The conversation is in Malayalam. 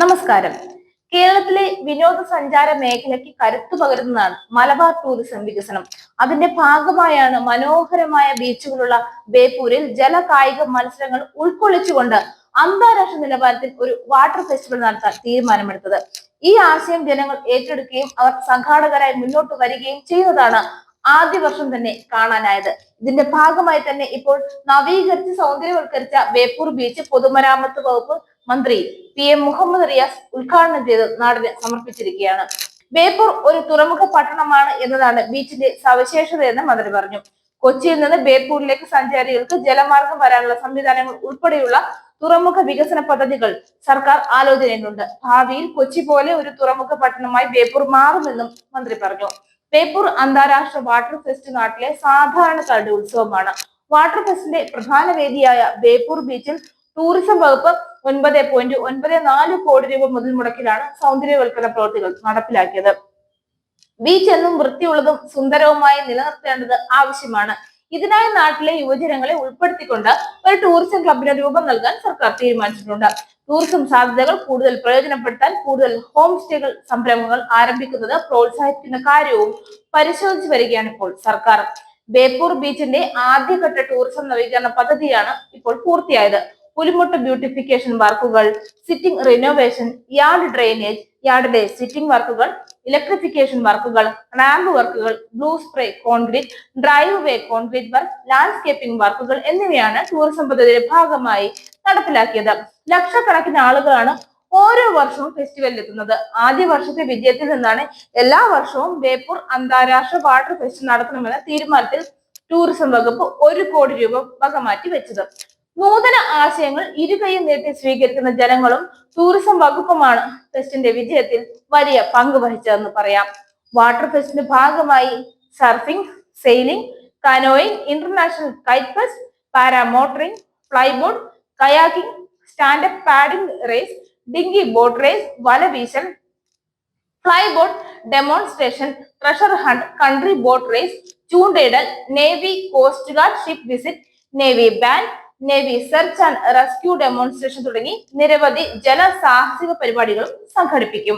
നമസ്കാരം. കേരളത്തിലെ വിനോദസഞ്ചാര മേഖലയ്ക്ക് കരുത്തു പകരുന്നതാണ് മലബാർ ടൂറിസം വികസനം. അതിന്റെ ഭാഗമായാണ് മനോഹരമായ ബീച്ചുകളുള്ള ബേപ്പൂരിൽ ജലകായിക മത്സരങ്ങൾ ഉൾക്കൊള്ളിച്ചുകൊണ്ട് അന്താരാഷ്ട്ര നിലവാരത്തിൽ ഒരു വാട്ടർ ഫെസ്റ്റിവൽ നടത്താൻ തീരുമാനമെടുത്തത്. ഈ ആശയം ജനങ്ങൾ ഏറ്റെടുക്കുകയും അവർ സംഘാടകരായി മുന്നോട്ട് വരികയും ചെയ്യുന്നതാണ് ആദ്യ വർഷം തന്നെ കാണാനായത്. ഇതിന്റെ ഭാഗമായി തന്നെ ഇപ്പോൾ നവീകരിച്ച് സൗന്ദര്യവൽക്കരിച്ച ബേപ്പൂർ ബീച്ച് പൊതുമരാമത്ത് വകുപ്പ് മന്ത്രി PM മുഹമ്മദ് റിയാസ് ഉദ്ഘാടനം ചെയ്ത് നാടിന് സമർപ്പിച്ചിരിക്കുകയാണ്. ബേപ്പൂർ ഒരു തുറമുഖ പട്ടണമാണ് എന്നതാണ് ബീച്ചിന്റെ സവിശേഷത എന്ന് മന്ത്രി പറഞ്ഞു. കൊച്ചിയിൽ നിന്ന് ബേപ്പൂരിലേക്ക് സഞ്ചാരികൾക്ക് ജലമാർഗം വരാനുള്ള സംവിധാനങ്ങൾ ഉൾപ്പെടെയുള്ള തുറമുഖ വികസന പദ്ധതികൾ സർക്കാർ ആലോചനയിലുണ്ട്. ഭാവിയിൽ കൊച്ചി പോലെ ഒരു തുറമുഖ പട്ടണമായി ബേപ്പൂർ മാറുമെന്നും മന്ത്രി പറഞ്ഞു. ബേപ്പൂർ അന്താരാഷ്ട്ര വാട്ടർ ഫെസ്റ്റ് നാട്ടിലെ സാധാരണക്കാരുടെ ഉത്സവമാണ്. വാട്ടർ ഫെസ്റ്റിന്റെ പ്രധാന വേദിയായ ബേപ്പൂർ ബീച്ചിൽ ടൂറിസം വകുപ്പ് 9.94 കോടി രൂപ മുതൽ മുടക്കിലാണ് സൗന്ദര്യവൽക്കരണ പ്രവൃത്തികൾ നടപ്പിലാക്കിയത്. ബീച്ച് എന്നും വൃത്തിയുള്ളതും സുന്ദരവുമായി നിലനിർത്തേണ്ടത് ആവശ്യമാണ്. ഇതിനായി നാട്ടിലെ യുവജനങ്ങളെ ഉൾപ്പെടുത്തിക്കൊണ്ട് ഒരു ടൂറിസം ക്ലബിന് രൂപം നൽകാൻ സർക്കാർ തീരുമാനിച്ചിട്ടുണ്ട്. ടൂറിസം സാധ്യതകൾ കൂടുതൽ പ്രയോജനപ്പെടുത്താൻ കൂടുതൽ ഹോം സ്റ്റേകൾ സംരംഭങ്ങൾ ആരംഭിക്കുന്നത് പ്രോത്സാഹിപ്പിക്കുന്ന കാര്യവും പരിശോധിച്ചു വരികയാണ് ഇപ്പോൾ സർക്കാർ. ബേപ്പൂർ ബീച്ചിന്റെ ആദ്യഘട്ട ടൂറിസം നവീകരണ പദ്ധതിയാണ് ഇപ്പോൾ പൂർത്തിയായത്. പുലിമുട്ട് ബ്യൂട്ടിഫിക്കേഷൻ വർക്കുകൾ, സിറ്റിംഗ് റിനോവേഷൻ, യാർഡ് ഡ്രെയിനേജ്, യാർഡിലെ സിറ്റിംഗ് വർക്കുകൾ, ഇലക്ട്രിഫിക്കേഷൻ വർക്കുകൾ, റാമ്പ് വർക്കുകൾ, blue spray concrete, driveway concrete work, landscaping വർക്കുകൾ എന്നിവയാണ് ടൂറിസം പദ്ധതിയുടെ ഭാഗമായി നടപ്പിലാക്കിയത്. ലക്ഷക്കണക്കിന് ആളുകളാണ് ഓരോ വർഷവും ഫെസ്റ്റിവലിൽ എത്തുന്നത്. ആദ്യ വർഷത്തെ വിജയത്തിൽ നിന്നാണ് എല്ലാ വർഷവും ബേപ്പൂർ അന്താരാഷ്ട്ര വാട്ടർ ഫെസ്റ്റ് നടത്തണമെന്ന തീരുമാനത്തിൽ ടൂറിസം വകുപ്പ് 1 കോടി രൂപ വകമാറ്റി വെച്ചത്. നൂതന ആശയങ്ങൾ ഇരുകൈയും നീട്ടി സ്വീകരിക്കുന്ന ജനങ്ങളും ടൂറിസം വകുപ്പുമാണ് ഫെസ്റ്റിന്റെ വിജയത്തിൽ വലിയ പങ്ക് വഹിച്ചതെന്ന് പറയാം. വാട്ടർ ഫെസ്റ്റിന്റെ ഭാഗമായി surfing, sailing, canoeing, international kite fest, paramotoring, flyboard, kayaking, stand up paddling race, dinghy boat race, വലവീശൽ, flyboard demonstration, treasure hunt, country boat race, ചൂണ്ടയിടൽ, navy coast guard ship visit, navy band, navy search and rescue demonstration തുടങ്ങി നിരവധി ജലസാഹസിക പരിപാടികളും സംഘടിപ്പിക്കും.